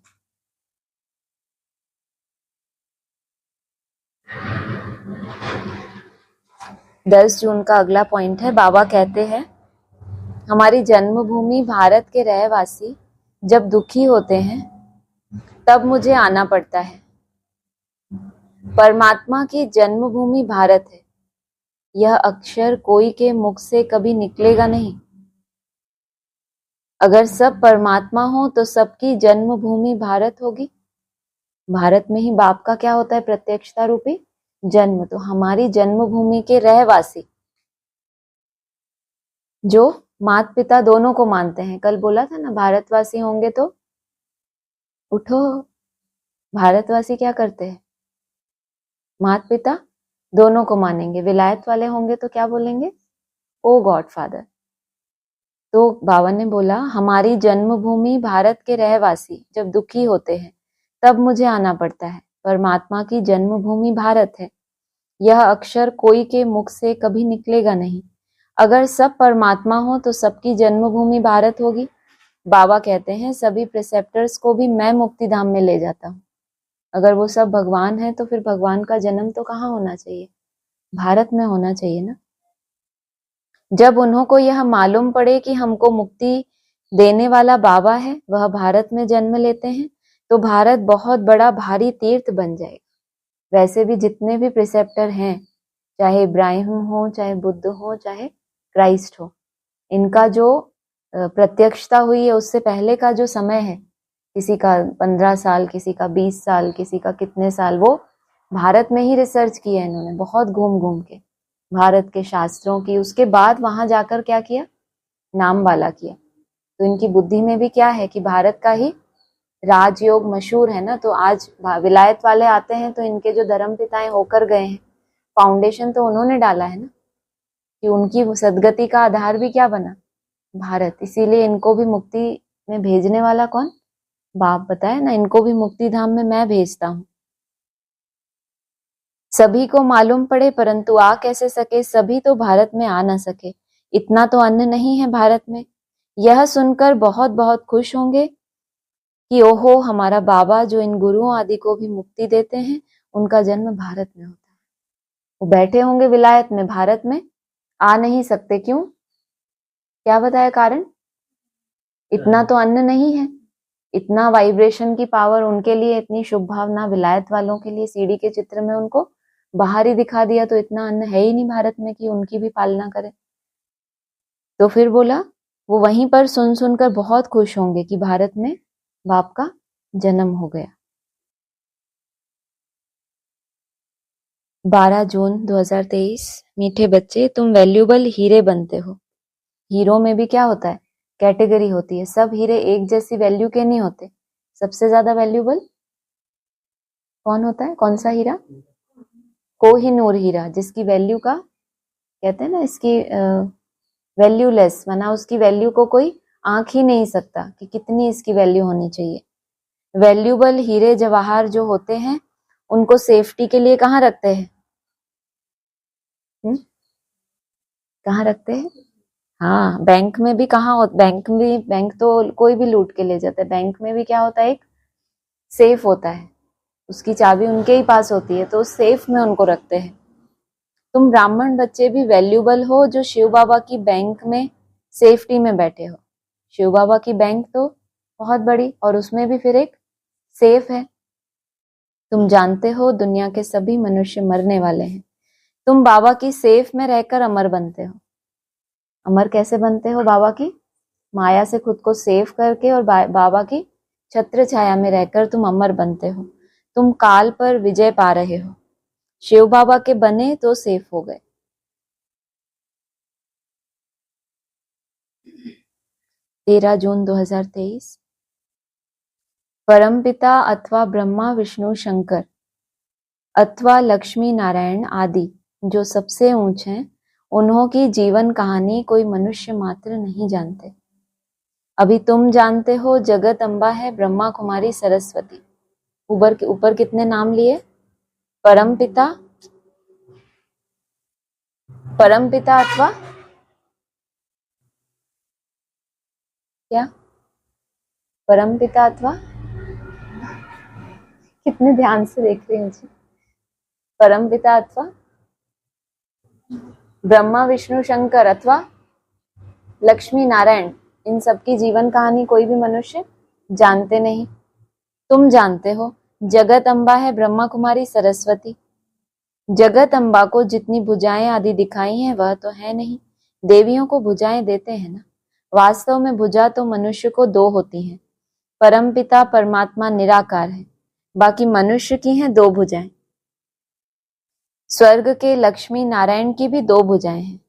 [SPEAKER 1] दस जून का अगला पॉइंट है, बाबा कहते हैं हमारी जन्मभूमि भारत के रहवासी जब दुखी होते हैं तब मुझे आना पड़ता है। परमात्मा की जन्मभूमि भारत है, यह अक्षर कोई के मुख से कभी निकलेगा नहीं। अगर सब परमात्मा हो तो सबकी जन्मभूमि भारत होगी। भारत में ही बाप का क्या होता है? प्रत्यक्षता रूपी जन्म। तो हमारी जन्मभूमि के रहवासी जो माता पिता दोनों को मानते हैं, कल बोला था ना भारतवासी होंगे तो उठो। भारतवासी क्या करते हैं? माता पिता दोनों को मानेंगे। विलायत वाले होंगे तो क्या बोलेंगे? ओ गॉड फादर। तो बाबा ने बोला हमारी जन्मभूमि भारत के रहवासी जब दुखी होते हैं तब मुझे आना पड़ता है। परमात्मा की जन्मभूमि भारत है, यह अक्षर कोई के मुख से कभी निकलेगा नहीं। अगर सब परमात्मा हो तो सबकी जन्मभूमि भारत होगी। बाबा कहते हैं सभी प्रिसेप्टर्स को भी मैं मुक्ति धाम में ले जाता हूँ। अगर वो सब भगवान है तो फिर भगवान का जन्म तो कहाँ होना चाहिए? भारत में होना चाहिए ना। जब उन्हों को यह मालूम पड़े कि हमको मुक्ति देने वाला बाबा है, वह भारत में जन्म लेते हैं, तो भारत बहुत बड़ा भारी तीर्थ बन जाएगा। वैसे भी जितने भी प्रिसेप्टर हैं, चाहे इब्राहिम हो, चाहे बुद्ध हो, चाहे क्राइस्ट हो, इनका जो प्रत्यक्षता हुई है उससे पहले का जो समय है, किसी का 15 साल, किसी का 20 साल, किसी का कितने साल, वो भारत में ही रिसर्च किया इन्होंने, बहुत घूम घूम के भारत के शास्त्रों की। उसके बाद वहां जाकर क्या किया? नाम वाला किया। तो इनकी बुद्धि में भी क्या है कि भारत का ही राजयोग मशहूर है ना। तो आज विलायत वाले आते हैं तो इनके जो धर्म पिताएं होकर गए हैं, फाउंडेशन तो उन्होंने डाला है ना, कि उनकी सदगति का आधार भी क्या बना? भारत। इसीलिए इनको भी मुक्ति में भेजने वाला कौन? बाप बताए ना, इनको भी मुक्ति धाम में मैं भेजता हूँ। सभी को मालूम पड़े परंतु आ कैसे सके, सभी तो भारत में आ ना सके। इतना तो अन्न नहीं है भारत में। यह सुनकर बहुत बहुत खुश होंगे कि ओहो हमारा बाबा जो इन गुरुओं आदि को भी मुक्ति देते हैं, उनका जन्म भारत में होता है। वो बैठे होंगे विलायत में, भारत में आ नहीं सकते। क्यों? क्या बताया कारण? इतना तो अन्न नहीं है, इतना वाइब्रेशन की पावर उनके लिए, इतनी शुभ भावना विलायत वालों के लिए सीढ़ी के चित्र में उनको बाहर ही दिखा दिया, तो इतना अन्न है ही नहीं भारत में कि उनकी भी पालना करे। तो फिर बोला वो वहीं पर सुन सुनकर बहुत खुश होंगे कि भारत में बाप का जन्म हो गया। 12 जून 2023। मीठे बच्चे, तुम वैल्यूबल हीरे बनते हो। हीरो में भी क्या होता है? कैटेगरी होती है। सब हीरे एक जैसी वैल्यू के नहीं होते। सबसे ज्यादा वैल्यूबल कौन होता है? कौन सा हीरा? कोहिनूर हीरा, जिसकी वैल्यू का कहते हैं ना, इसकी वैल्यूलेस, माना उसकी वैल्यू को कोई आंक ही नहीं सकता कि कितनी इसकी वैल्यू होनी चाहिए। वैल्यूबल हीरे जवाहर जो होते हैं उनको सेफ्टी के लिए कहाँ रखते हैं? कहाँ रखते हैं? हाँ, बैंक में भी कहाँ हो? बैंक तो कोई भी लूट के ले जाता है। बैंक में भी क्या होता है? एक सेफ होता है, उसकी चाबी उनके ही पास होती है, तो उस सेफ में उनको रखते हैं। तुम ब्राह्मण बच्चे भी वैल्यूबल हो जो शिव बाबा की बैंक में सेफ्टी में बैठे हो। शिव बाबा की बैंक तो बहुत बड़ी, और उसमें भी फिर एक सेफ है। तुम जानते हो दुनिया के सभी मनुष्य मरने वाले हैं, तुम बाबा की सेफ में रहकर अमर बनते हो। अमर कैसे बनते हो? बाबा की माया से खुद को सेफ करके और बाबा की छत्र छाया में रहकर तुम अमर बनते हो। तुम काल पर विजय पा रहे हो। शिव बाबा के बने तो सेफ हो गए। 13 जून 2023। परमपिता अथवा ब्रह्मा विष्णु शंकर अथवा लक्ष्मी नारायण आदि जो सबसे ऊंचे हैं, उन्हों की जीवन कहानी कोई मनुष्य मात्र नहीं जानते। अभी तुम जानते हो जगत अम्बा है ब्रह्मा कुमारी सरस्वती। ऊपर के ऊपर कितने नाम लिए? परमपिता, परमपिता अथवा क्या? परमपिता अथवा, कितने ध्यान से देख रही हूँ जी। परमपिता अथवा ब्रह्मा विष्णु शंकर अथवा लक्ष्मी नारायण, इन सबकी जीवन कहानी कोई भी मनुष्य जानते नहीं। तुम जानते हो, जगत अम्बा है ब्रह्मा कुमारी सरस्वती। जगत अम्बा को जितनी भुजाएं आदि दिखाई हैं वह तो है नहीं, देवियों को भुजाएं देते हैं ना। वास्तव में भुजा तो मनुष्य को दो होती हैं। परमपिता परमात्मा निराकार है, बाकी मनुष्य की हैं दो भुजाएं। स्वर्ग के लक्ष्मी नारायण की भी दो भुजाएं हैं।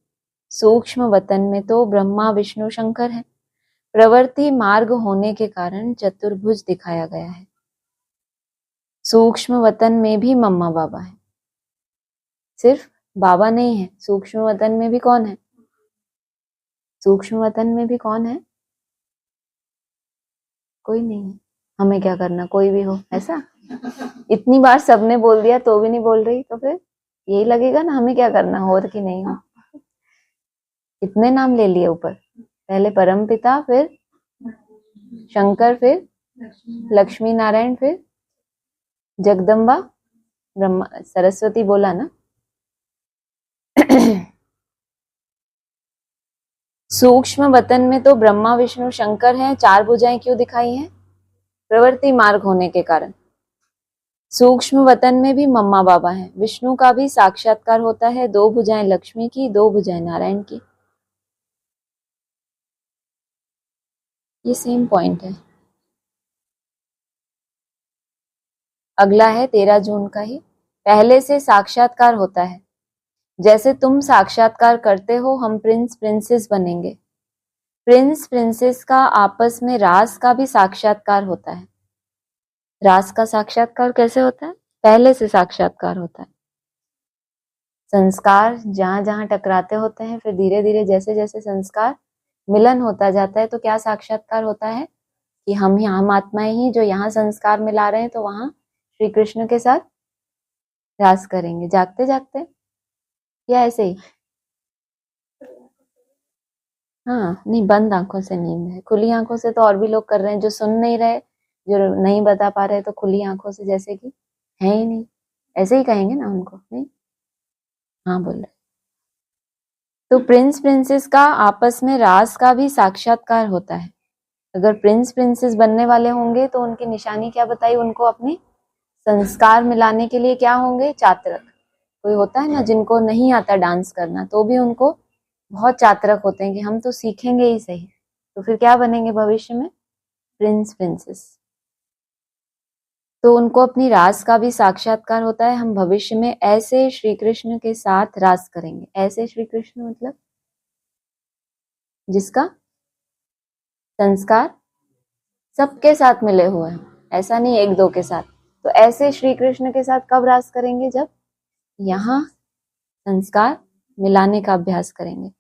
[SPEAKER 1] सूक्ष्म वतन में तो ब्रह्मा विष्णु शंकर है। प्रवृत्ति मार्ग होने के कारण चतुर्भुज दिखाया गया है। सूक्ष्म वतन में भी मम्मा बाबा है, सिर्फ बाबा नहीं है। सूक्ष्म वतन में भी कौन है? सूक्ष्म वतन में भी कौन है? कोई नहीं है। हमें क्या करना, कोई भी हो ऐसा? इतनी बार सबने बोल दिया तो भी नहीं बोल रही, तो फिर यही लगेगा ना हमें क्या करना हो कि नहीं हो। कितने नाम ले लिए ऊपर, पहले परमपिता, फिर शंकर, फिर लक्ष्मी नारायण, फिर जगदम्बा, ब्रह्मा सरस्वती बोला ना। सूक्ष्म वतन में तो ब्रह्मा विष्णु शंकर हैं। चार भुजाएं क्यों दिखाई हैं? प्रवृत्ति मार्ग होने के कारण। सूक्ष्म वतन में भी मम्मा बाबा हैं। विष्णु का भी साक्षात्कार होता है, दो भुजाएं लक्ष्मी की, दो भुजाएं नारायण की। ये सेम पॉइंट है। अगला है 13 जून का ही। पहले से साक्षात्कार होता है। जैसे तुम साक्षात्कार करते हो, हम प्रिंस प्रिंसेस बनेंगे। प्रिंस प्रिंसेस का आपस में रास का भी साक्षात्कार होता है। रास का साक्षात्कार कैसे होता है? पहले से साक्षात्कार होता है। संस्कार जहां जहां टकराते होते हैं, फिर धीरे धीरे जैसे जैसे संस्कार मिलन होता जाता है, तो क्या साक्षात्कार होता है कि हम आत्माएं ही जो यहाँ संस्कार मिला रहे हैं, तो वहां श्री कृष्ण के साथ रास करेंगे जागते जागते, या ऐसे ही? हाँ नहीं, बंद आंखों से नींद है। खुली आंखों से तो और भी लोग कर रहे हैं, जो सुन नहीं रहे, जो नहीं बता पा रहे, तो खुली आंखों से जैसे कि है ही नहीं, ऐसे ही कहेंगे ना उनको, नहीं? हाँ बोल रहे। तो प्रिंस प्रिंसेस का आपस में रास का भी साक्षात्कार होता है। अगर प्रिंस प्रिंसेस बनने वाले होंगे तो उनकी निशानी क्या बताई? उनको अपने संस्कार मिलाने के लिए क्या होंगे? चात्रक। कोई होता है ना जिनको नहीं आता डांस करना, तो भी उनको बहुत चात्रक होते हैं कि हम तो सीखेंगे ही सही, तो फिर क्या बनेंगे भविष्य में? Prince princess. तो उनको अपनी रास का भी साक्षात्कार होता है। हम भविष्य में ऐसे श्री कृष्ण के साथ रास करेंगे। ऐसे श्री कृष्ण मतलब जिसका संस्कार सबके साथ मिले हुए हैं, ऐसा नहीं एक दो के साथ। तो ऐसे श्री कृष्ण के साथ कब रास करेंगे? जब यहाँ संस्कार मिलाने का अभ्यास करेंगे।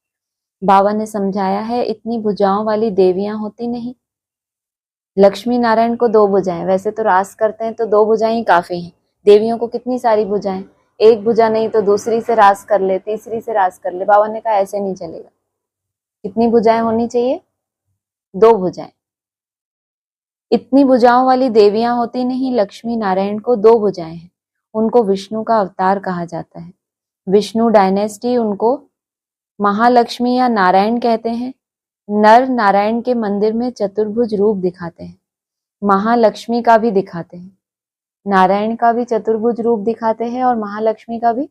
[SPEAKER 1] बाबा ने समझाया है, इतनी भुजाओं वाली देवियां होती नहीं। लक्ष्मी नारायण को दो भुजाएं, वैसे तो रास करते हैं तो दो भुजाएं ही काफी हैं। देवियों को कितनी सारी भुजाएं, एक भुजा नहीं तो दूसरी से रास कर ले, तीसरी से रास कर ले। बाबा ने कहा ऐसे नहीं चलेगा। कितनी भुजाएं होनी चाहिए? दो भुजाएं। इतनी भुजाओं वाली देवियां होती नहीं। लक्ष्मी नारायण को दो भुजाएं हैं। उनको विष्णु का अवतार कहा जाता है। विष्णु डायनेस्टी उनको महालक्ष्मी या नारायण कहते हैं। नर नारायण के मंदिर में चतुर्भुज रूप दिखाते हैं, महालक्ष्मी का भी दिखाते हैं। नारायण का भी चतुर्भुज रूप दिखाते हैं और महालक्ष्मी का भी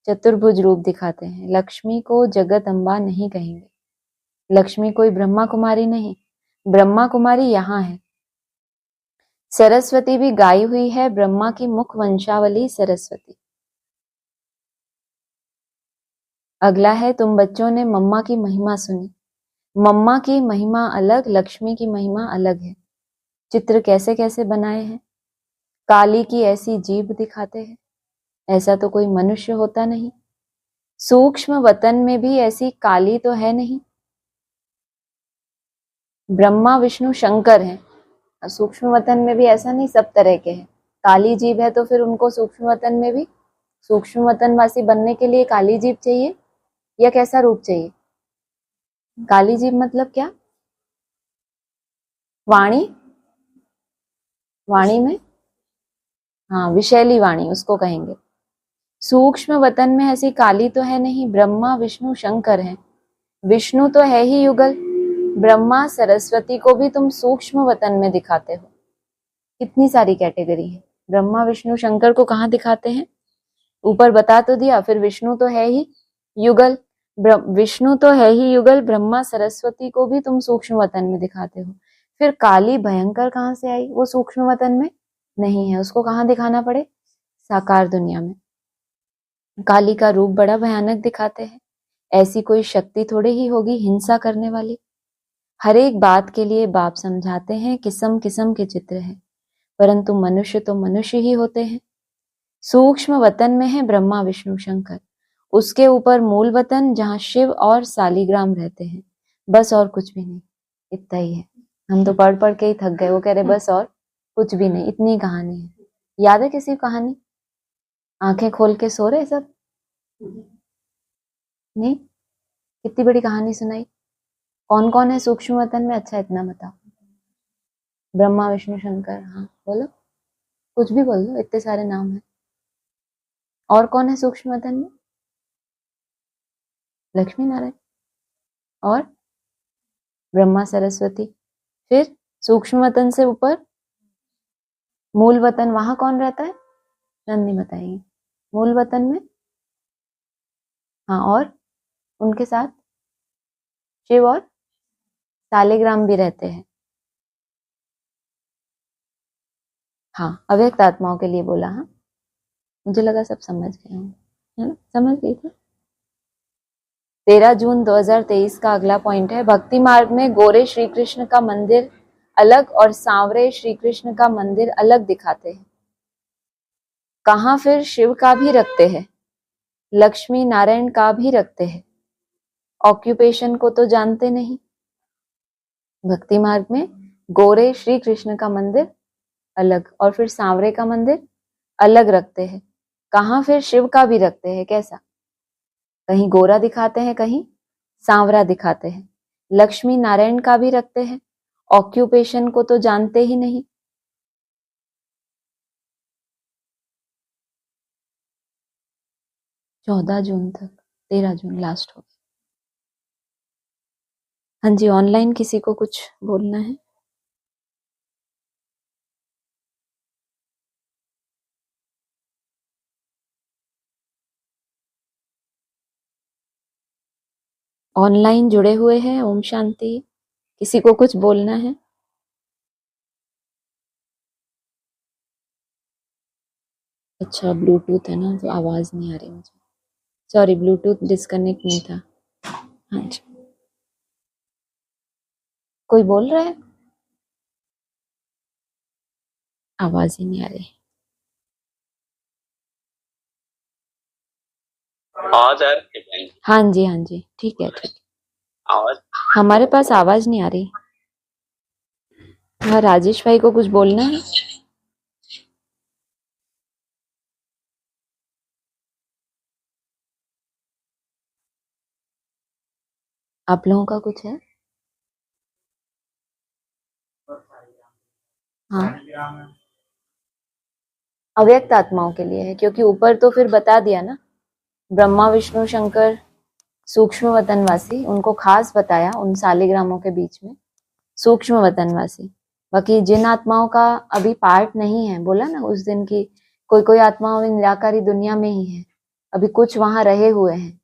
[SPEAKER 1] चतुर्भुज रूप दिखाते हैं। लक्ष्मी को जगत अम्बा नहीं कहेंगे। लक्ष्मी कोई ब्रह्मा कुमारी नहीं। ब्रह्मा कुमारी यहाँ है। सरस्वती भी गाई हुई है, ब्रह्मा की मुख वंशावली सरस्वती। अगला है, तुम बच्चों ने मम्मा की महिमा सुनी। मम्मा की महिमा अलग, लक्ष्मी की महिमा अलग है। चित्र कैसे कैसे बनाए हैं। काली की ऐसी जीभ दिखाते हैं, ऐसा तो कोई मनुष्य होता नहीं। सूक्ष्म वतन में भी ऐसी काली तो है नहीं। ब्रह्मा विष्णु शंकर हैं, सूक्ष्म वतन में भी ऐसा नहीं, सब तरह के हैं। काली जीभ है तो फिर उनको सूक्ष्म वतन में भी सूक्ष्म वतन वासी बनने के लिए काली जीभ चाहिए, या कैसा रूप चाहिए? काली जीभ मतलब क्या? वाणी, वाणी में, हाँ विषैली वाणी उसको कहेंगे। सूक्ष्म वतन में ऐसी काली तो है नहीं, ब्रह्मा विष्णु शंकर हैं। विष्णु तो है ही युगल, ब्रह्मा सरस्वती को भी तुम सूक्ष्म वतन में दिखाते हो। कितनी सारी कैटेगरी है। ब्रह्मा विष्णु शंकर को कहाँ दिखाते हैं? ऊपर बता तो दिया। फिर विष्णु तो है ही युगल, विष्णु तो है ही युगल, ब्रह्मा सरस्वती को भी तुम सूक्ष्म वतन में दिखाते हो। फिर काली भयंकर कहाँ से आई? वो सूक्ष्म वतन में नहीं है, उसको कहाँ दिखाना पड़े? साकार दुनिया में। काली का रूप बड़ा भयानक दिखाते हैं। ऐसी कोई शक्ति थोड़े ही होगी हिंसा करने वाली। हर एक बात के लिए बाप समझाते हैं, किस्म किस्म के चित्र हैं, परंतु मनुष्य तो मनुष्य ही होते हैं। सूक्ष्म वतन में है ब्रह्मा विष्णु शंकर, उसके ऊपर मूल वतन जहाँ शिव और सालीग्राम रहते हैं, बस और कुछ भी नहीं। इतना ही है। हम तो पढ़ पढ़ के ही थक गए। वो कह रहे बस और कुछ भी नहीं, इतनी कहानी है। याद है किसी कहानी? आंखें खोल के सो रहे सब? नहीं? कितनी बड़ी कहानी सुनाई। कौन कौन है सूक्ष्म वतन में? अच्छा इतना बताओ। ब्रह्मा विष्णु शंकर, हाँ बोलो, कुछ भी बोल दो, इतने सारे नाम है। और कौन है सूक्ष्म वतन में? लक्ष्मी नारायण और ब्रह्मा सरस्वती। फिर सूक्ष्म वतन से ऊपर मूल वतन, वहां कौन रहता है? नंदी बताएंगे। मूल वतन में, हाँ, और उनके साथ शिव और सालिग्राम भी रहते हैं। हाँ, अव्यक्त आत्माओं के लिए बोला। हाँ, मुझे लगा सब समझ गए हूँ, है ना? समझ गई थी। 13 जून 2023 का अगला पॉइंट है, भक्ति मार्ग में गोरे श्री कृष्ण का मंदिर अलग और सांवरे श्री कृष्ण का मंदिर अलग दिखाते हैं। कहाँ फिर शिव का भी रखते हैं, लक्ष्मी नारायण का भी रखते हैं। ऑक्यूपेशन को तो जानते नहीं। भक्ति मार्ग में गोरे श्री कृष्ण का मंदिर अलग और फिर सांवरे का मंदिर अलग रखते हैं। कहाँ फिर शिव का भी रखते हैं। कैसा? कहीं गोरा दिखाते हैं, कहीं सांवरा दिखाते हैं। लक्ष्मी नारायण का भी रखते हैं। ऑक्यूपेशन को तो जानते ही नहीं। चौदह जून तक, 13 जून लास्ट हो गया। हाँ जी, ऑनलाइन किसी को कुछ बोलना है? ऑनलाइन जुड़े हुए हैं, ओम शांति। किसी को कुछ बोलना है? अच्छा, ब्लूटूथ है ना, तो आवाज नहीं आ रही मुझे। सॉरी, ब्लूटूथ डिस्कनेक्ट नहीं था। हाँ जी, कोई बोल रहा है? आवाज ही नहीं आ रही।
[SPEAKER 2] आवाज आ रही है?
[SPEAKER 1] हाँ जी, हाँ जी, ठीक है, ठीक।
[SPEAKER 2] आवाज
[SPEAKER 1] हमारे पास आवाज नहीं आ रही। हाँ, राजेश भाई को कुछ बोलना है? आप लोगों का कुछ है? हाँ, अव्यक्त आत्माओं के लिए है, क्योंकि ऊपर तो फिर बता दिया ना, ब्रह्मा विष्णु शंकर सूक्ष्म वतनवासी, उनको खास बताया उन सालिग्रामों के बीच में सूक्ष्म वतनवासी। बाकी जिन आत्माओं का अभी पार्ट नहीं है, बोला ना उस दिन की, कोई कोई आत्माओं में निराकारी दुनिया में ही है, अभी कुछ वहां रहे हुए हैं,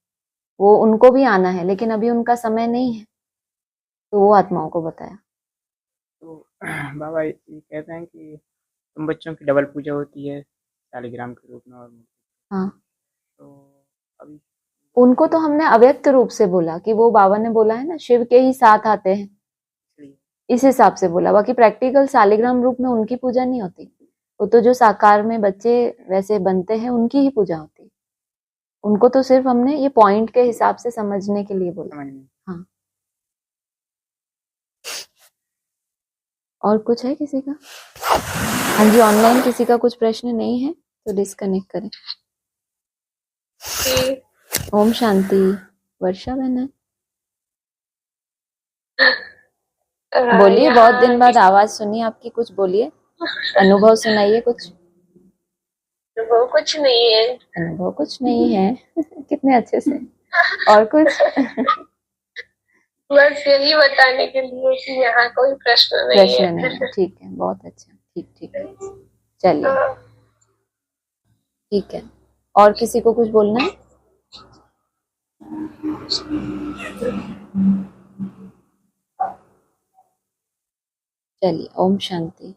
[SPEAKER 1] वो उनको भी आना है, लेकिन अभी उनका समय नहीं है, तो वो आत्माओं को बताया।
[SPEAKER 2] तो बाबा ये कहते हैं कि तुम बच्चों की डबल पूजा होती है शालिग्राम के रूप में, और
[SPEAKER 1] हाँ,
[SPEAKER 2] तो अभी
[SPEAKER 1] उनको तो हमने अव्यक्त रूप से बोला कि वो बाबा ने बोला है ना, शिव के ही साथ आते हैं,
[SPEAKER 2] इसलिए
[SPEAKER 1] इस हिसाब से बोला। बाकी प्रैक्टिकल शालिग्राम रूप में उनकी पूजा नहीं होती, वो तो जो साकार में बच्चे वैसे बनते हैं उनकी ही पूजा होती है। उनको तो सिर्फ हमने ये पॉइंट के हिसाब से समझने के लिए बोला।
[SPEAKER 2] समझ में।
[SPEAKER 1] हाँ, और कुछ है किसी का? हाँ जी, ऑनलाइन किसी का कुछ प्रश्न नहीं है तो डिस्कनेक्ट करें। ओम शांति। वर्षा बहन है? बोलिए, बहुत
[SPEAKER 3] यहाँ
[SPEAKER 1] दिन बाद आवाज सुनी आपकी, कुछ बोलिए, अनुभव सुनाइए कुछ।
[SPEAKER 3] वो कुछ नहीं है।
[SPEAKER 1] अनुभव कुछ नहीं है। कितने अच्छे से। और कुछ?
[SPEAKER 3] बस यही बताने के लिए कि यहाँ कोई प्रश्न नहीं
[SPEAKER 1] प्रश्न
[SPEAKER 3] है।
[SPEAKER 1] नहीं है, ठीक है, बहुत अच्छा, ठीक ठीक है, चलिए,
[SPEAKER 3] हाँ,
[SPEAKER 1] ठीक है। और किसी को कुछ बोलना है? चलिए, ओम शांति।